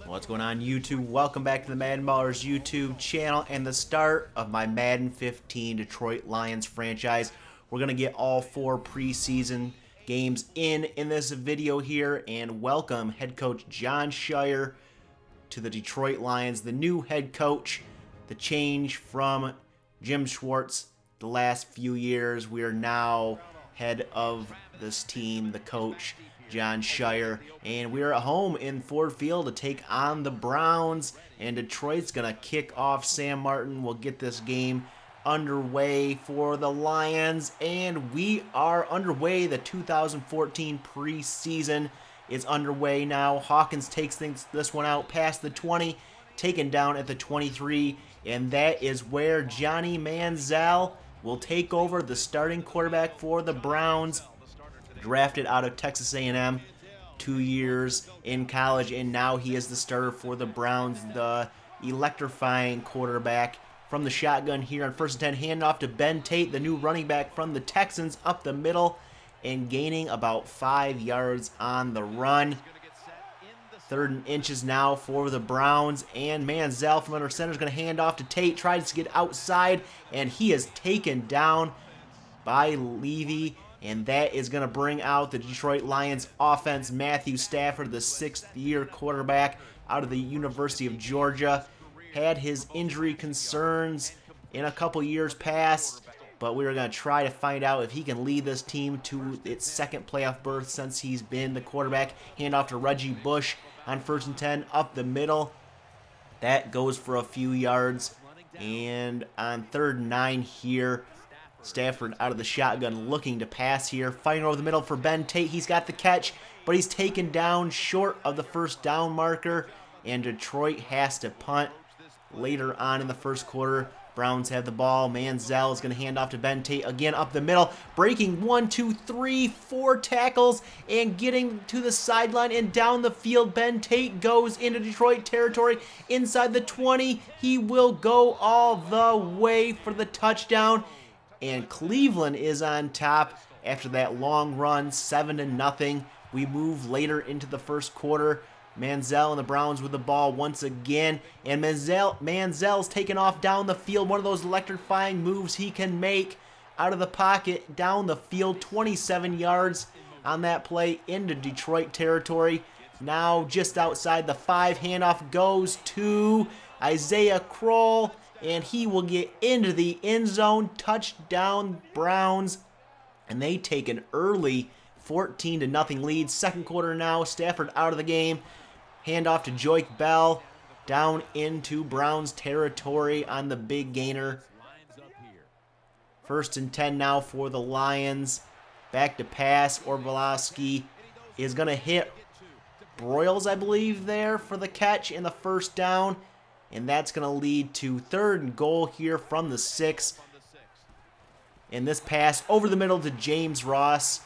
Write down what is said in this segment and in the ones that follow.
What's going on, YouTube? Welcome back to the MaddenBallerz YouTube channel and the start of my Madden 15 Detroit Lions franchise. We're going to get all 4 preseason games in this video here, and welcome head coach Jon Scheyer to the Detroit Lions, the new head coach, the change from Jim Schwartz the last few years. We are now head of this team, the coach, Jon Scheyer, and we are at home in Ford Field to take on the Browns, and Detroit's going to kick off. Sam Martin will get this game underway for the Lions, and we are underway. The 2014 preseason is underway now. Hawkins takes this one out past the 20, taken down at the 23, and that is where Johnny Manziel will take over, the starting quarterback for the Browns. Drafted out of Texas A&M, 2 years in college, and now he is the starter for the Browns, the electrifying quarterback from the shotgun here on 1st and 10. Handoff to Ben Tate, the new running back from the Texans, up the middle and gaining about 5 yards on the run. 3rd and inches now for the Browns, and Manziel from under center is going to hand off to Tate, tries to get outside, and he is taken down by Levy. And that is going to bring out the Detroit Lions offense. Matthew Stafford, the 6th-year quarterback out of the University of Georgia, had his injury concerns in a couple years past, but we are going to try to find out if he can lead this team to its 2nd playoff berth since he's been the quarterback. Handoff to Reggie Bush on 1st and 10, up the middle. That goes for a few yards. And on 3rd and 9 here, Stafford out of the shotgun looking to pass here. Fighting over the middle for Ben Tate. He's got the catch, but he's taken down short of the 1st down marker, and Detroit has to punt later on in the 1st quarter. Browns have the ball. Manziel is going to hand off to Ben Tate again up the middle. Breaking 1, 2, 3, 4 tackles and getting to the sideline and down the field. Ben Tate goes into Detroit territory inside the 20. He will go all the way for the touchdown. And Cleveland is on top after that long run, 7-0. We move later into the 1st quarter. Manziel and the Browns with the ball once again. And Manziel's taken off down the field. One of those electrifying moves he can make out of the pocket down the field. 27 yards on that play into Detroit territory. Now just outside the 5. Handoff goes to Isaiah Crowell, and he will get into the end zone. Touchdown Browns, and they take an early 14-0 lead. 2nd quarter now. Stafford out of the game. Handoff to Joique Bell down into Browns territory on the big gainer. 1st and 10 now for the Lions. Back to pass. Orvalowski is going to hit Broyles, I believe, there for the catch in the 1st down. And that's going to lead to 3rd and goal here from the 6. And this pass over the middle to James Ross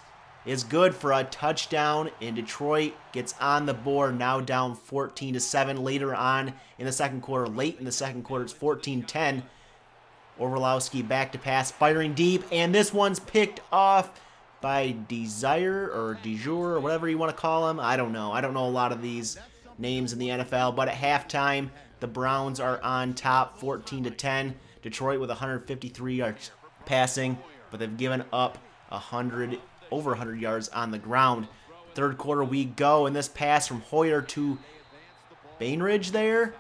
is good for a touchdown. And Detroit gets on the board, now down 14-7 later on in the 2nd quarter. Late in the 2nd quarter, it's 14-10. Orvalowski back to pass, firing deep. And this one's picked off by Desire or Dejour or whatever you want to call him. I don't know. I don't know a lot of these names in the NFL. But at halftime, the Browns are on top, 14-10. Detroit with 153 yards passing, but they've given up over 100 yards on the ground. 3rd quarter we go, and this pass from Hoyer to Bainbridge there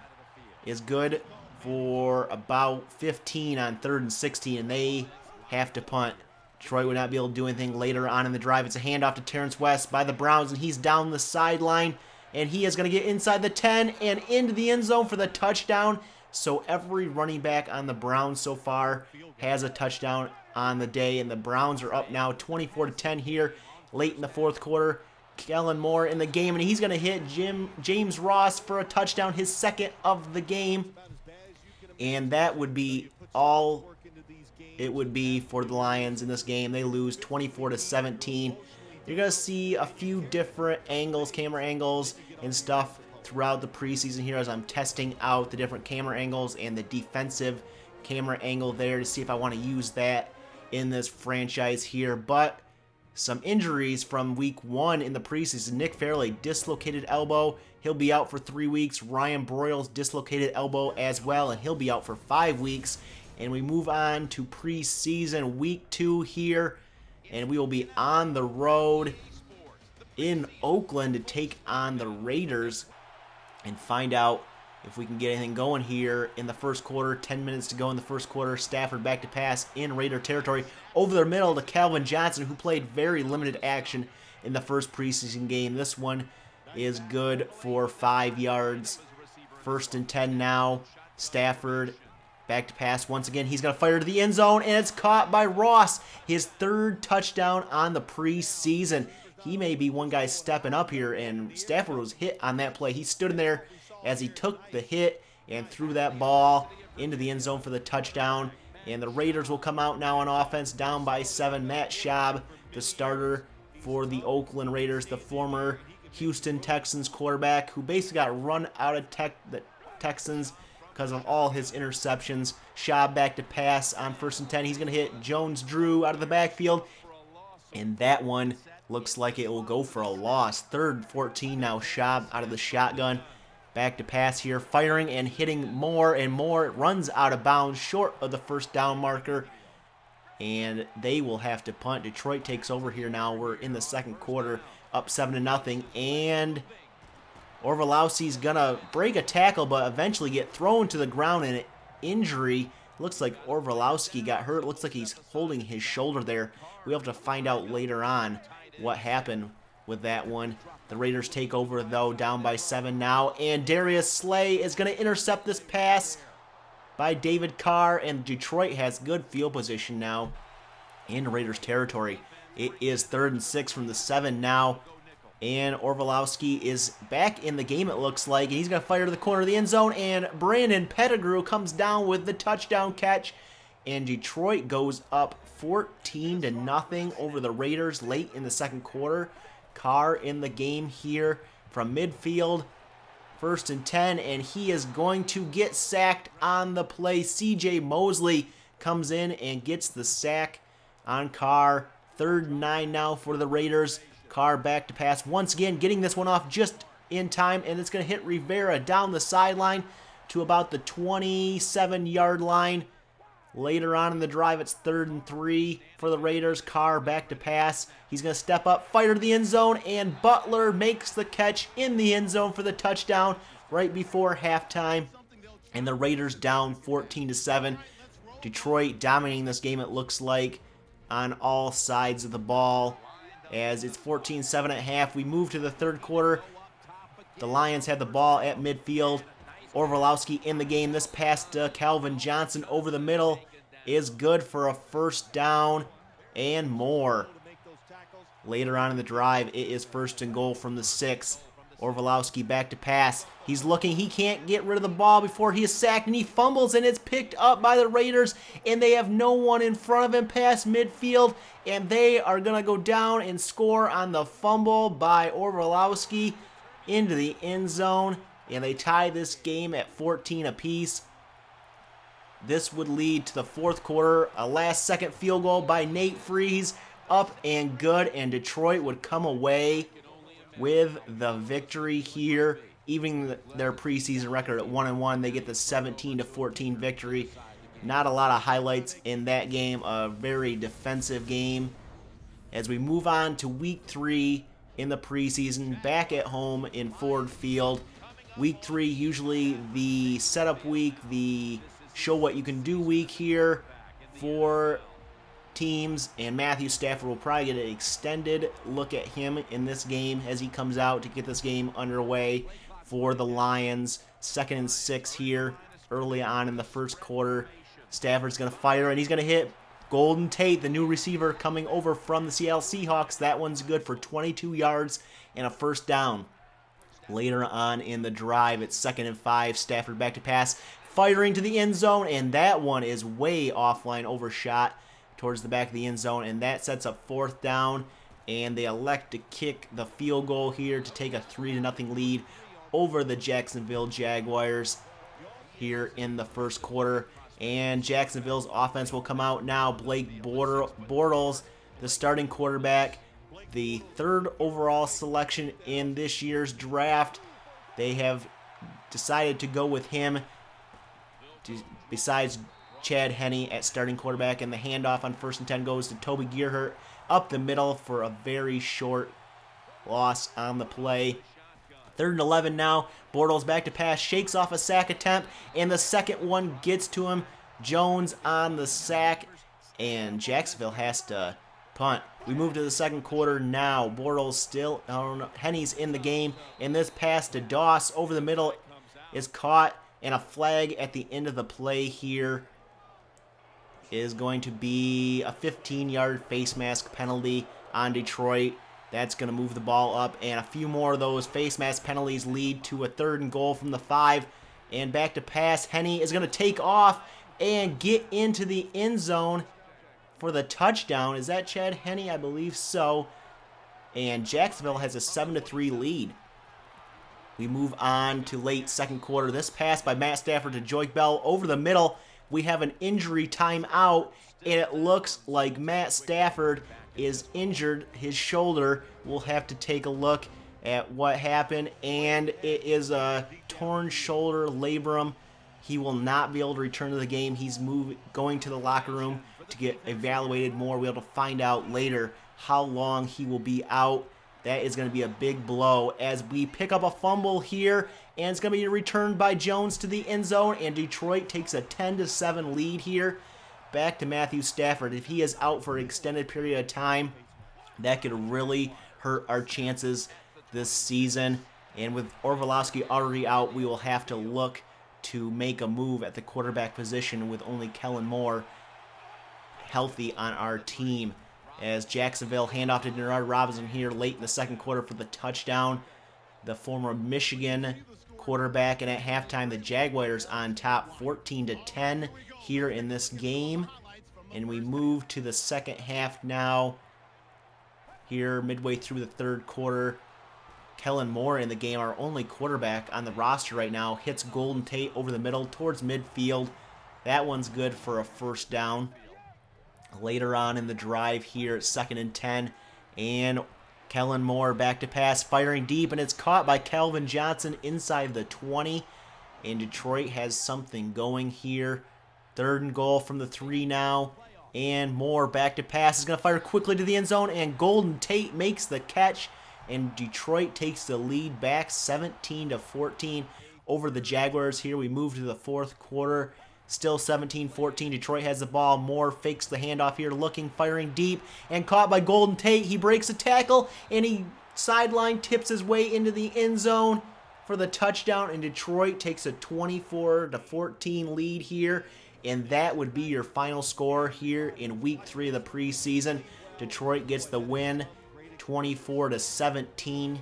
is good for about 15 on 3rd and 16, and they have to punt. Detroit would not be able to do anything later on in the drive. It's a handoff to Terrence West by the Browns, and he's down the sideline. And he is going to get inside the 10 and into the end zone for the touchdown. So every running back on the Browns so far has a touchdown on the day. And the Browns are up now 24-10 here late in the 4th quarter. Kellen Moore in the game, and he's going to hit James Ross for a touchdown, his 2nd of the game. And that would be all it would be for the Lions in this game. They lose 24-17. You're going to see a few different angles, camera angles and stuff throughout the preseason here as I'm testing out the different camera angles and the defensive camera angle there to see if I want to use that in this franchise here. But some injuries from week 1 in the preseason. Nick Fairley, dislocated elbow. He'll be out for 3 weeks. Ryan Broyles, dislocated elbow as well, and he'll be out for 5 weeks. And we move on to preseason week 2 here, and we will be on the road in Oakland to take on the Raiders and find out if we can get anything going here in the first quarter. 10 minutes to go in the first quarter. Stafford back to pass in Raider territory. Over the middle to Calvin Johnson, who played very limited action in the first preseason game. This one is good for 5 yards. 1st and 10 now. Stafford back to pass once again. He's going to fire to the end zone, and it's caught by Ross. His 3rd touchdown on the preseason. He may be one guy stepping up here, and Stafford was hit on that play. He stood in there as he took the hit and threw that ball into the end zone for the touchdown. And the Raiders will come out now on offense, down by 7. Matt Schaub, the starter for the Oakland Raiders, the former Houston Texans quarterback, who basically got run out of the Texans because of all his interceptions. Schaub back to pass on 1st and 10. He's going to hit Jones-Drew out of the backfield, and that one looks like it will go for a loss. 3rd and 14 now. Schaub out of the shotgun. Back to pass here, firing and hitting more and more. It runs out of bounds, short of the 1st down marker, and they will have to punt. Detroit takes over here now. We're in the 2nd quarter, up 7-0, and Orvalowski's gonna break a tackle, but eventually get thrown to the ground in an injury. Looks like Orvalowski got hurt. Looks like he's holding his shoulder there. We'll have to find out later on what happened with that one. The Raiders take over, though, down by 7 now, and Darius Slay is going to intercept this pass by David Carr, and Detroit has good field position now in Raiders territory. It is 3rd and 6 from the 7 now, and Orvalowski is back in the game, it looks like, and he's going to fire to the corner of the end zone, and Brandon Pettigrew comes down with the touchdown catch, and Detroit goes up 14-0 over the Raiders late in the 2nd quarter. Carr in the game here from midfield. 1st and 10, and he is going to get sacked on the play. C.J. Mosley comes in and gets the sack on Carr. 3rd and 9 now for the Raiders. Carr back to pass once again, getting this one off just in time, and it's going to hit Rivera down the sideline to about the 27-yard line. Later on in the drive, it's 3rd and 3 for the Raiders. Carr back to pass. He's going to step up, fire to the end zone, and Butler makes the catch in the end zone for the touchdown right before halftime. And the Raiders down 14-7. Detroit dominating this game, it looks like, on all sides of the ball. As it's 14-7 at half, we move to the 3rd quarter. The Lions had the ball at midfield. Orvalowski in the game. This pass to Calvin Johnson over the middle is good for a 1st down and more. Later on in the drive, it is 1st and goal from the 6. Orvalowski back to pass. He's looking. He can't get rid of the ball before he is sacked, and he fumbles, and it's picked up by the Raiders, and they have no one in front of him past midfield, and they are going to go down and score on the fumble by Orvalowski into the end zone. And they tie this game at 14 apiece. This would lead to the 4th quarter. A last-second field goal by Nate Freese. Up and good. And Detroit would come away with the victory here. Even their preseason record at 1-1. They get the 17-14 victory. Not a lot of highlights in that game. A very defensive game. As we move on to week 3 in the preseason. Back at home in Ford Field. Week 3, usually the setup week, the show what you can do week here for teams, and Matthew Stafford will probably get an extended look at him in this game as he comes out to get this game underway for the Lions. 2nd and 6 here early on in the 1st quarter. Stafford's going to fire, and he's going to hit Golden Tate, the new receiver coming over from the Seattle Seahawks. That one's good for 22 yards and a 1st down. Later on in the drive, it's 2nd and 5. Stafford back to pass, firing to the end zone, and that one is way offline, overshot towards the back of the end zone, and that sets up 4th down, and they elect to kick the field goal here to take a 3-0 lead over the Jacksonville Jaguars here in the 1st quarter. And Jacksonville's offense will come out now. Blake Bortles, the starting quarterback, the 3rd overall selection in this year's draft. They have decided to go with him besides Chad Henne at starting quarterback, and the handoff on 1st and 10 goes to Toby Gearhart up the middle for a very short loss on the play. 3rd and 11 now. Bortles back to pass, shakes off a sack attempt, and the second one gets to him. Jones on the sack, and Jacksonville has to punt. We move to the 2nd quarter now. Bortles still, Henne's in the game, and this pass to Doss over the middle is caught, and a flag at the end of the play here is going to be a 15-yard face mask penalty on Detroit. That's going to move the ball up, and a few more of those face mask penalties lead to a 3rd and goal from the 5. And back to pass. Henne is going to take off and get into the end zone for the touchdown. Is that Chad Henne? I believe so. And Jacksonville has a 7-3 lead. We move on to late 2nd quarter. This pass by Matt Stafford to Joique Bell over the middle. We have an injury timeout, and it looks like Matt Stafford is injured. His shoulder. We'll have to take a look at what happened, and it is a torn shoulder labrum. He will not be able to return to the game. He's going to the locker room to get evaluated more. We'll be able to find out later how long he will be out. That is going to be a big blow as we pick up a fumble here, and it's going to be returned by Jones to the end zone, and Detroit takes a 10-7 lead here. Back to Matthew Stafford. If he is out for an extended period of time, that could really hurt our chances this season. And with Orvalowski already out, we will have to look to make a move at the quarterback position with only Kellen Moore healthy on our team. As Jacksonville hand off to Denard Robinson here late in the 2nd quarter for the touchdown. The former Michigan quarterback, and at halftime the Jaguars on top 14-10 here in this game. And we move to the 2nd half now. Here midway through the 3rd quarter. Kellen Moore in the game, our only quarterback on the roster right now, hits Golden Tate over the middle towards midfield. That one's good for a 1st down. Later on in the drive here, 2nd and 10, and Kellen Moore back to pass, firing deep, and it's caught by Calvin Johnson inside the 20, and Detroit has something going here. 3rd and goal from the 3 now, and Moore back to pass, is going to fire quickly to the end zone, and Golden Tate makes the catch, and Detroit takes the lead back 17-14 over the Jaguars. Here we move to the 4th quarter. Still 17-14. Detroit has the ball. Moore fakes the handoff here, looking, firing deep, and caught by Golden Tate. He breaks a tackle, and he sideline tips his way into the end zone for the touchdown, and Detroit takes a 24-14 lead here, and that would be your final score here in Week 3 of the preseason. Detroit gets the win 24-17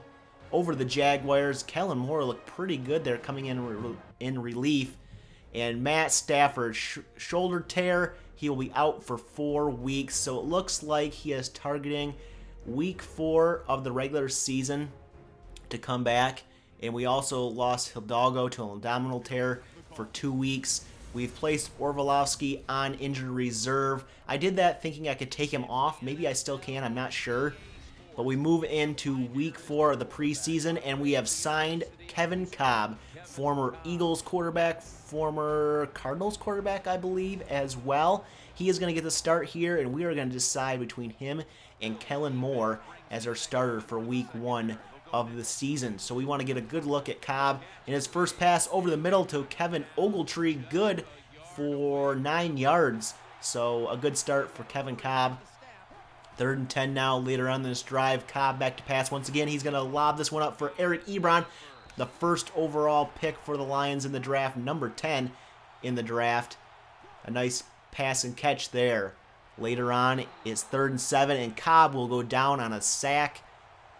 over the Jaguars. Kellen Moore looked pretty good there coming in relief. And Matt Stafford, shoulder tear, he will be out for 4 weeks. So it looks like he is targeting Week 4 of the regular season to come back. And we also lost Hidalgo to an abdominal tear for 2 weeks. We've placed Orvalowski on injured reserve. I did that thinking I could take him off. Maybe I still can, I'm not sure. But we move into Week 4 of the preseason, and we have signed Kevin Kolb, former Eagles quarterback, former Cardinals quarterback, I believe, as well. He is going to get the start here, and we are going to decide between him and Kellen Moore as our starter for Week 1 of the season. So we want to get a good look at Kolb in his first pass over the middle to Kevin Ogletree, good for 9 yards. So a good start for Kevin Kolb. 3rd and 10 now later on in this drive. Kolb back to pass once again. He's going to lob this one up for Eric Ebron, the 1st overall pick for the Lions in the draft, number 10 in the draft. A nice pass and catch there. Later on, it's 3rd and 7, and Kolb will go down on a sack,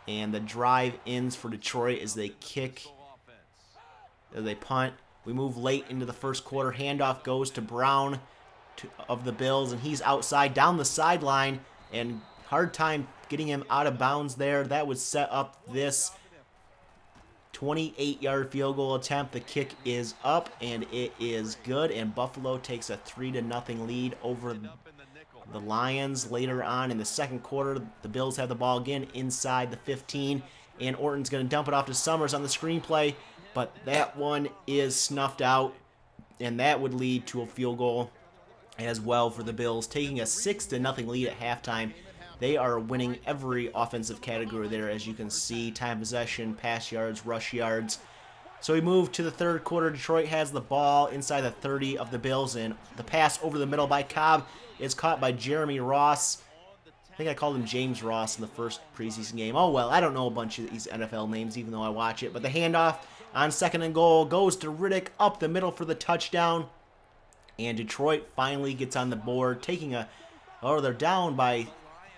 and the drive ends for Detroit as they punt. We move late into the 1st quarter. Handoff goes to Brown of the Bills, and he's outside down the sideline, and hard time getting him out of bounds there. That would set up this 28-yard field goal attempt. The kick is up, and it is good, and Buffalo takes a 3-0 lead over the Lions later on in the second quarter. The Bills have the ball again inside the 15, and Orton's going to dump it off to Summers on the screenplay, but that one is snuffed out, and that would lead to a field goal as well for the Bills, taking a 6-0 lead at halftime. They are winning every offensive category there, as you can see. Time possession, pass yards, rush yards. So we move to the third quarter. Detroit has the ball inside the 30 of the Bills, and the pass over the middle by Cobb is caught by Jeremy Ross. I think I called him James Ross in the first preseason game. Oh, well, I don't know a bunch of these NFL names, even though I watch it. But the handoff on 2nd and goal goes to Riddick up the middle for the touchdown. And Detroit finally gets on the board, taking a... Oh, they're down by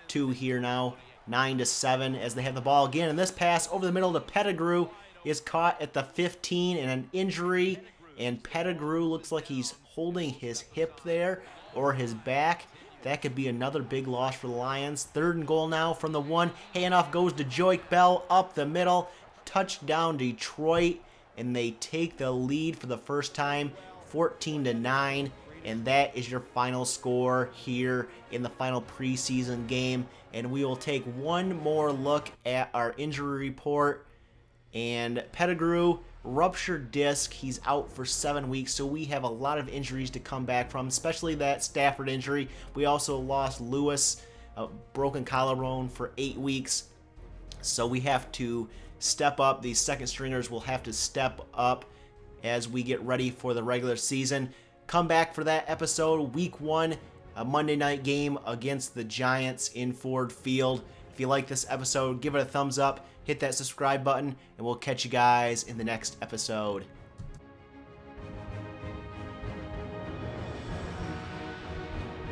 2 here now, 9-7, as they have the ball again. And this pass over the middle to Pettigrew is caught at the 15, and an injury. And Pettigrew looks like he's holding his hip there, or his back. That could be another big loss for the Lions. 3rd and goal now from the 1. Handoff goes to Joique Bell up the middle. Touchdown Detroit, and they take the lead for the first time, 14-9. And that is your final score here in the final preseason game. And we will take one more look at our injury report. And Pettigrew, ruptured disc. He's out for 7 weeks, so we have a lot of injuries to come back from, especially that Stafford injury. We also lost Lewis, a broken collarbone, for 8 weeks. So we have to step up. These second stringers will have to step up as we get ready for the regular season. Come back for that episode, week 1, a Monday night game against the Giants in Ford Field. If you like this episode, give it a thumbs up, hit that subscribe button, and we'll catch you guys in the next episode.